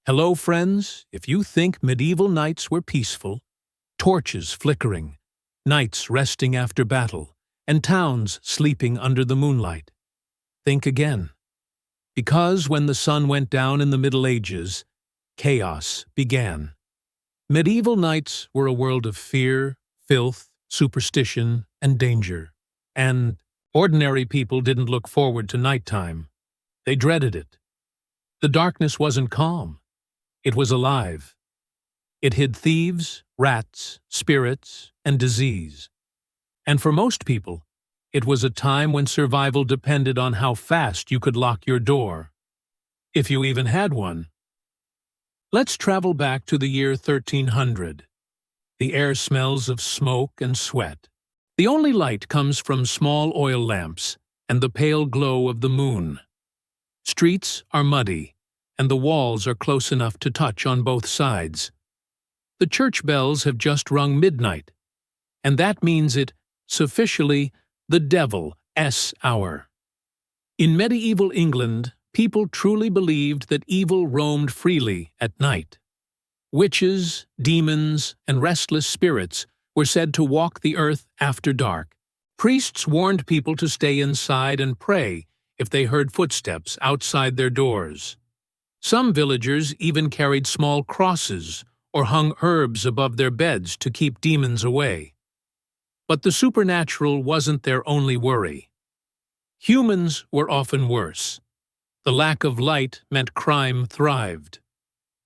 Hello, friends. If you think medieval nights were peaceful, torches flickering, knights resting after battle, and towns sleeping under the moonlight, think again. Because when the sun went down in the Middle Ages, chaos began. Medieval nights were a world of fear, filth, superstition, and danger. And ordinary people didn't look forward to nighttime. They dreaded it. The darkness wasn't calm. It was alive. It hid thieves, rats, spirits, and disease. And for most people, it was a time when survival depended on how fast you could lock your door, if you even had one. Let's travel back to the year 1300. The air smells of smoke and sweat. The only light comes from small oil lamps and the pale glow of the moon. Streets are muddy, and the walls are close enough to touch on both sides. The church bells have just rung midnight, and that means it's officially the devil's hour. In medieval England, people truly believed that evil roamed freely at night. Witches, demons, and restless spirits were said to walk the earth after dark. Priests warned people to stay inside and pray if they heard footsteps outside their doors. Some villagers even carried small crosses or hung herbs above their beds to keep demons away. But the supernatural wasn't their only worry. Humans were often worse. The lack of light meant crime thrived.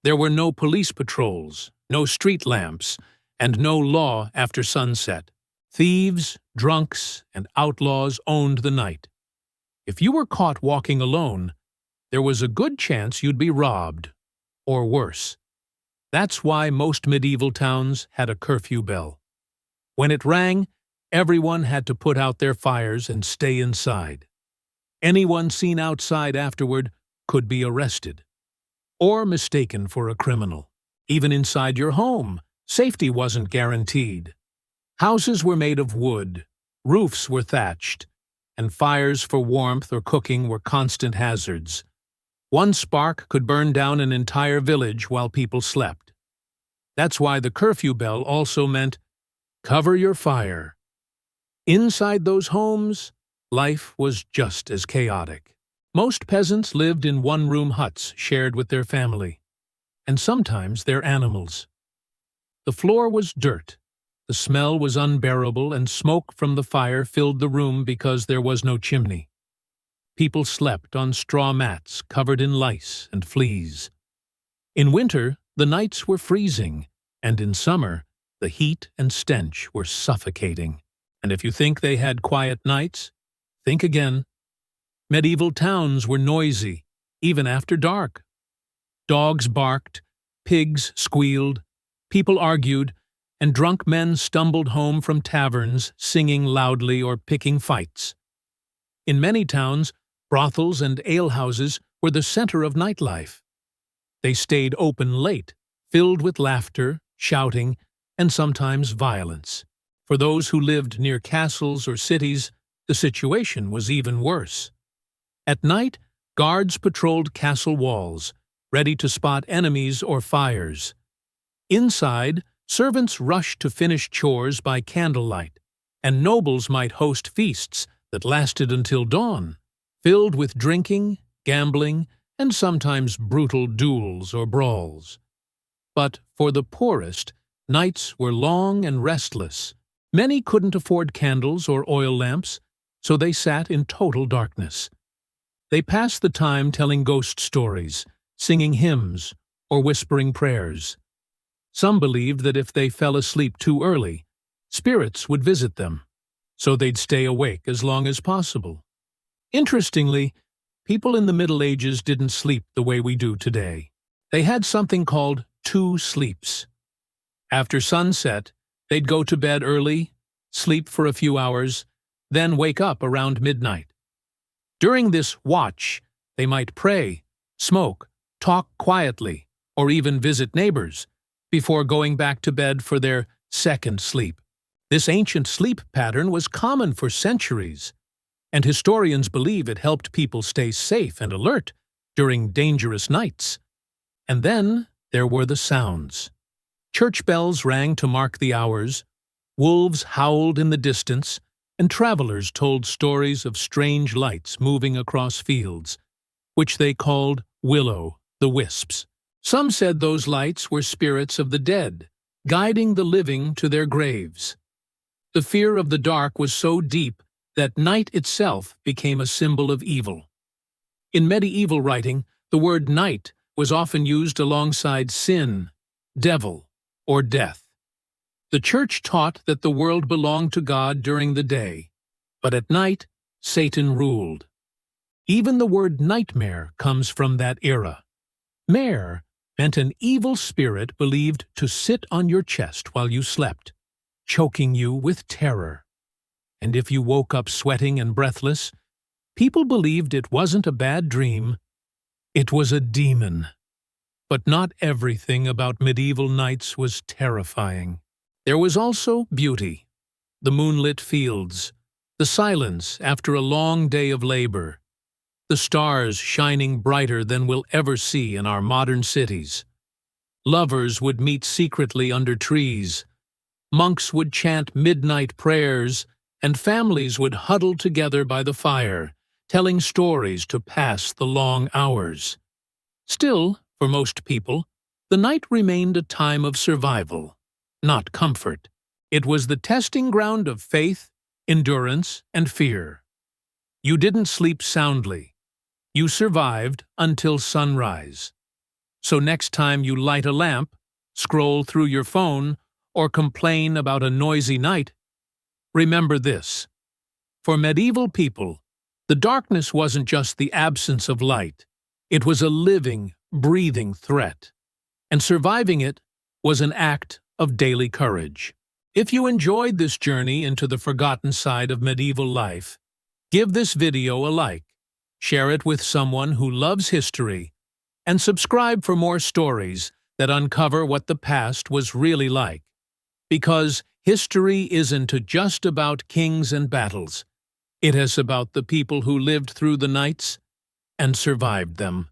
There were no police patrols, no street lamps, and no law after sunset. Thieves, drunks, and outlaws owned the night. If you were caught walking alone, there was a good chance you'd be robbed, or worse. That's why most medieval towns had a curfew bell. When it rang, everyone had to put out their fires and stay inside. Anyone seen outside afterward could be arrested, or mistaken for a criminal. Even inside your home, safety wasn't guaranteed. Houses were made of wood, roofs were thatched, and fires for warmth or cooking were constant hazards. One spark could burn down an entire village while people slept. That's why the curfew bell also meant, cover your fire. Inside those homes, life was just as chaotic. Most peasants lived in one-room huts shared with their family, and sometimes their animals. The floor was dirt. The smell was unbearable, and smoke from the fire filled the room because there was no chimney. People slept on straw mats covered in lice and fleas. In winter, the nights were freezing, and in summer, the heat and stench were suffocating. And if you think they had quiet nights, think again. Medieval towns were noisy, even after dark. Dogs barked, pigs squealed, people argued, and drunk men stumbled home from taverns singing loudly or picking fights. In many towns, brothels and alehouses were the center of nightlife. They stayed open late, filled with laughter, shouting, and sometimes violence. For those who lived near castles or cities, the situation was even worse. At night, guards patrolled castle walls, ready to spot enemies or fires. Inside, servants rushed to finish chores by candlelight, and nobles might host feasts that lasted until dawn, filled with drinking, gambling, and sometimes brutal duels or brawls. But for the poorest, nights were long and restless. Many couldn't afford candles or oil lamps, so they sat in total darkness. They passed the time telling ghost stories, singing hymns, or whispering prayers. Some believed that if they fell asleep too early, spirits would visit them, so they'd stay awake as long as possible. Interestingly, people in the Middle Ages didn't sleep the way we do today. They had something called 2 sleeps. After sunset, they'd go to bed early, sleep for a few hours, then wake up around midnight. During this watch, they might pray, smoke, talk quietly, or even visit neighbors, before going back to bed for their second sleep. This ancient sleep pattern was common for centuries, and historians believe it helped people stay safe and alert during dangerous nights. And then there were the sounds. Church bells rang to mark the hours, wolves howled in the distance, and travelers told stories of strange lights moving across fields, which they called will-o'-the-wisps. Some said those lights were spirits of the dead, guiding the living to their graves. The fear of the dark was so deep that night itself became a symbol of evil. In medieval writing, the word night was often used alongside sin, devil, or death. The Church taught that the world belonged to God during the day, but at night, Satan ruled. Even the word nightmare comes from that era. Mare meant an evil spirit believed to sit on your chest while you slept, choking you with terror. And if you woke up sweating and breathless, people believed it wasn't a bad dream, it was a demon. But not everything about medieval nights was terrifying. There was also beauty, the moonlit fields, the silence after a long day of labor, the stars shining brighter than we'll ever see in our modern cities. Lovers would meet secretly under trees, monks would chant midnight prayers, and families would huddle together by the fire, telling stories to pass the long hours. Still, for most people, the night remained a time of survival, not comfort. It was the testing ground of faith, endurance, and fear. You didn't sleep soundly. You survived until sunrise. So next time you light a lamp, scroll through your phone, or complain about a noisy night, remember this. For medieval people, the darkness wasn't just the absence of light. It was a living, breathing threat. And surviving it was an act of daily courage. If you enjoyed this journey into the forgotten side of medieval life, give this video a like, share it with someone who loves history, and subscribe for more stories that uncover what the past was really like. Because history isn't just about kings and battles. It is about the people who lived through the nights and survived them.